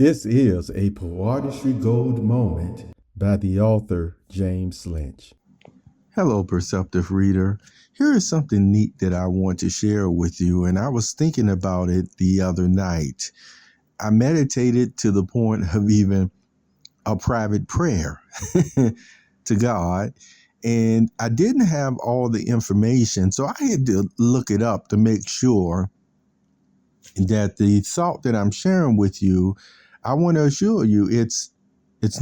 This is a Poeartistry Gold Moment by the author James Lynch. Hello, Perceptive reader. Here is something neat that I want to share with you, and I was thinking about it the other night. I meditated to the point of even a private prayer to God, and I didn't have all the information, so I had to look it up to make sure that the thought that I'm sharing with you, I want to assure you, it's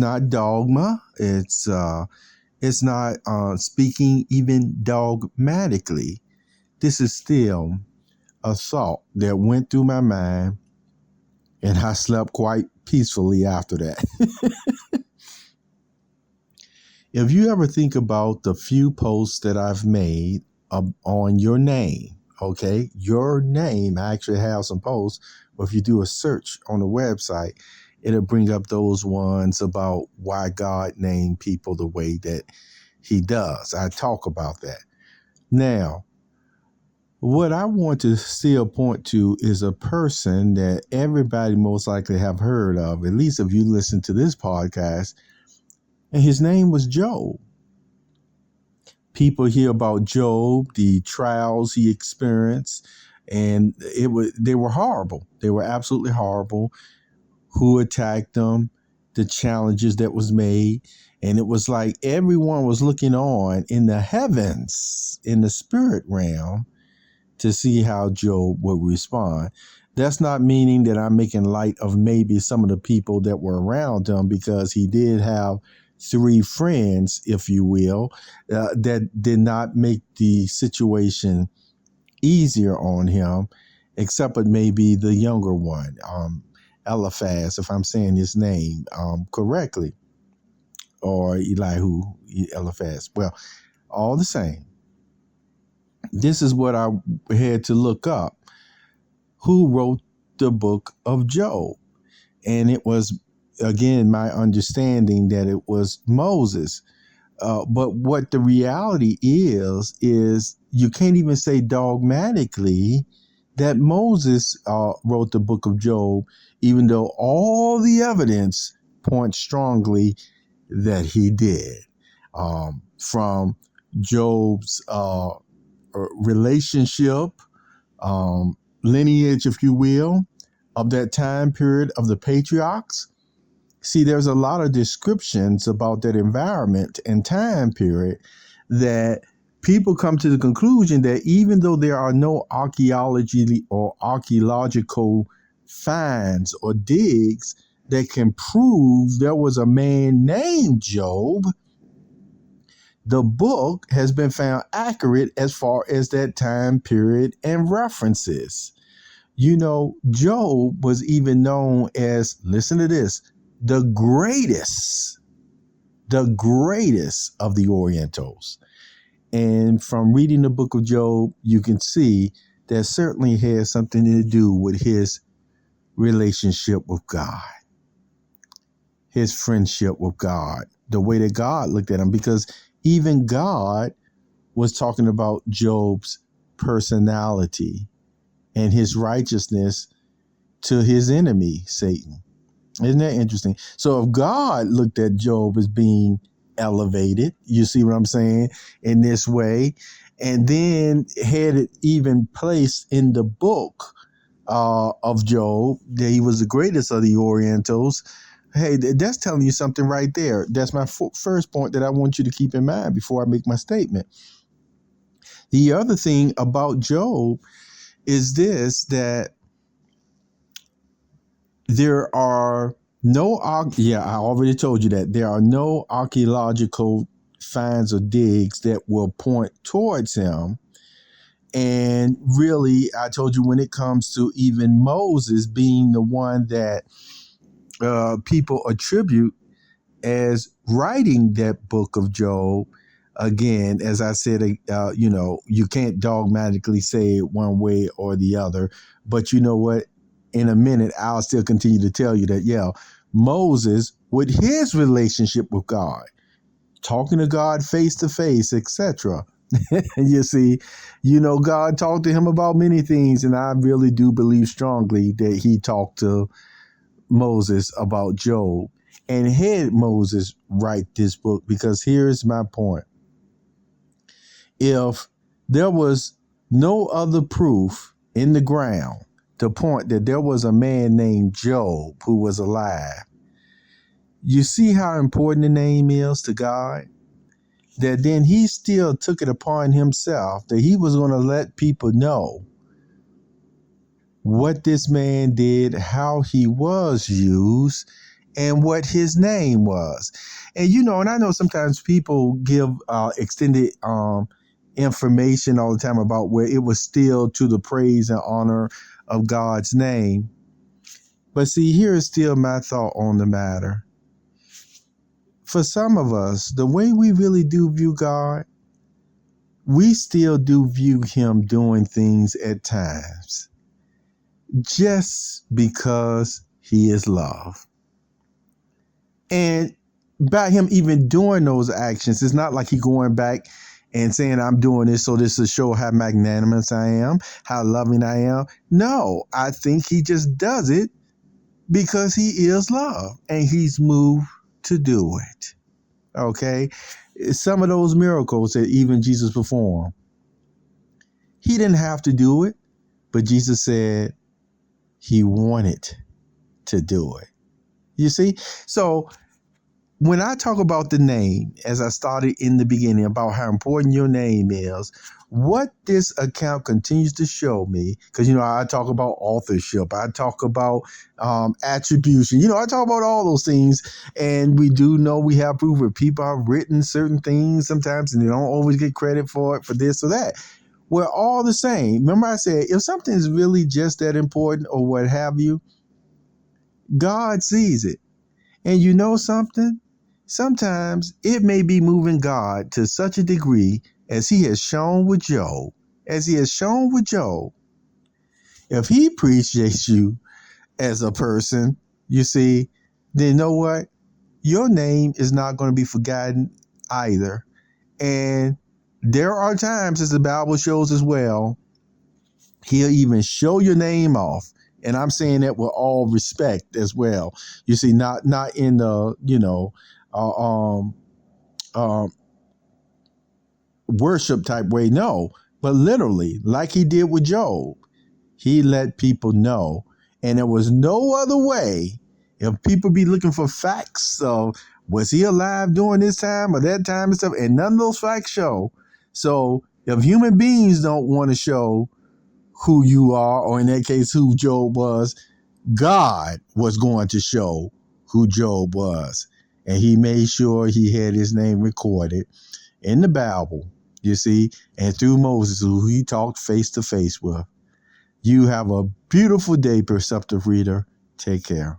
not dogma. It's not speaking even dogmatically. This is still a thought that went through my mind, and I slept quite peacefully after that. If you ever think about the few posts that I've made on your name, okay, your name, I actually have some posts, but if you do a search on the website, it'll bring up those ones about why God named people the way that he does. I talk about that. Now, what I want to still point to is a person that everybody most likely have heard of, at least if you listen to this podcast, and his name was Job. People hear about Job, the trials he experienced, and they were horrible. They were absolutely horrible. Who attacked them, the challenges that was made. And it was like everyone was looking on in the heavens, in the spirit realm, to see how Job would respond. That's not meaning that I'm making light of maybe some of the people that were around him, because he did have 3 friends, if you will, that did not make the situation easier on him, except for maybe the younger one, Eliphaz, if I'm saying his name correctly, or Elihu, Eliphaz. Well, all the same, this is what I had to look up. Who wrote the book of Job? And it was, again, my understanding that it was Moses. But what the reality is you can't even say dogmatically that Moses wrote the book of Job, even though all the evidence points strongly that he did. From Job's relationship, lineage, if you will, of that time period of the patriarchs. See, there's a lot of descriptions about that environment and time period that people come to the conclusion that even though there are no archaeology or archaeological finds or digs that can prove there was a man named Job, the book has been found accurate as far as that time period and references. You know, Job was even known as, listen to this, the greatest of the Orientals. And from reading the book of Job, you can see that certainly has something to do with his relationship with God, his friendship with God, the way that God looked at him, because even God was talking about Job's personality and his righteousness to his enemy, Satan. Isn't that interesting? So if God looked at Job as being elevated, you see what I'm saying, in this way, and then had it even placed in the book of Job that he was the greatest of the Orientals, hey, that's telling you something right there. That's my first point that I want you to keep in mind before I make my statement. The other thing about Job is this, that there are no, I already told you that there are no archaeological finds or digs that will point towards him. And really, I told you, when it comes to even Moses being the one that people attribute as writing that book of Job, again, as I said, you can't dogmatically say it one way or the other. But you know what? In a minute, I'll still continue to tell you that, Moses, with his relationship with God, talking to God face to face, etc. You see, God talked to him about many things, and I really do believe strongly that he talked to Moses about Job and had Moses write this book, because here's my point. If there was no other proof in the ground to point that there was a man named Job who was alive, you see how important the name is to God? That then he still took it upon himself that he was going to let people know what this man did, how he was used, and what his name was. And and I know sometimes people give extended information all the time about where it was still to the praise and honor of God's name. But see, here is still my thought on the matter. For some of us, the way we really do view God, we still do view him doing things at times just because he is love. And by him even doing those actions, it's not like he going back and saying, I'm doing this so this will show how magnanimous I am, how loving I am. No, I think he just does it because he is love and he's moved to do it. Okay? Some of those miracles that even Jesus performed, he didn't have to do it, but Jesus said he wanted to do it. You see? So when I talk about the name, as I started in the beginning about how important your name is, what this account continues to show me, because, I talk about authorship, I talk about attribution, I talk about all those things. And we do know we have proof where people have written certain things sometimes and they don't always get credit for it, for this or that. We're all the same. Remember I said, if something is really just that important or what have you, God sees it. And you know something? Sometimes it may be moving God to such a degree as he has shown with Job. If he appreciates you as a person, you see, then you know what? Your name is not going to be forgotten either. And there are times, as the Bible shows as well, he'll even show your name off. And I'm saying that with all respect as well. You see, not in the, worship type way, no, but literally, like he did with Job, he let people know. And there was no other way. If people be looking for facts of was he alive during this time or that time and stuff, and none of those facts show. So if human beings don't want to show who you are, or in that case, who Job was, God was going to show who Job was. And he made sure he had his name recorded in the Bible, you see, and through Moses, who he talked face to face with. You have a beautiful day, Perceptive Reader. Take care.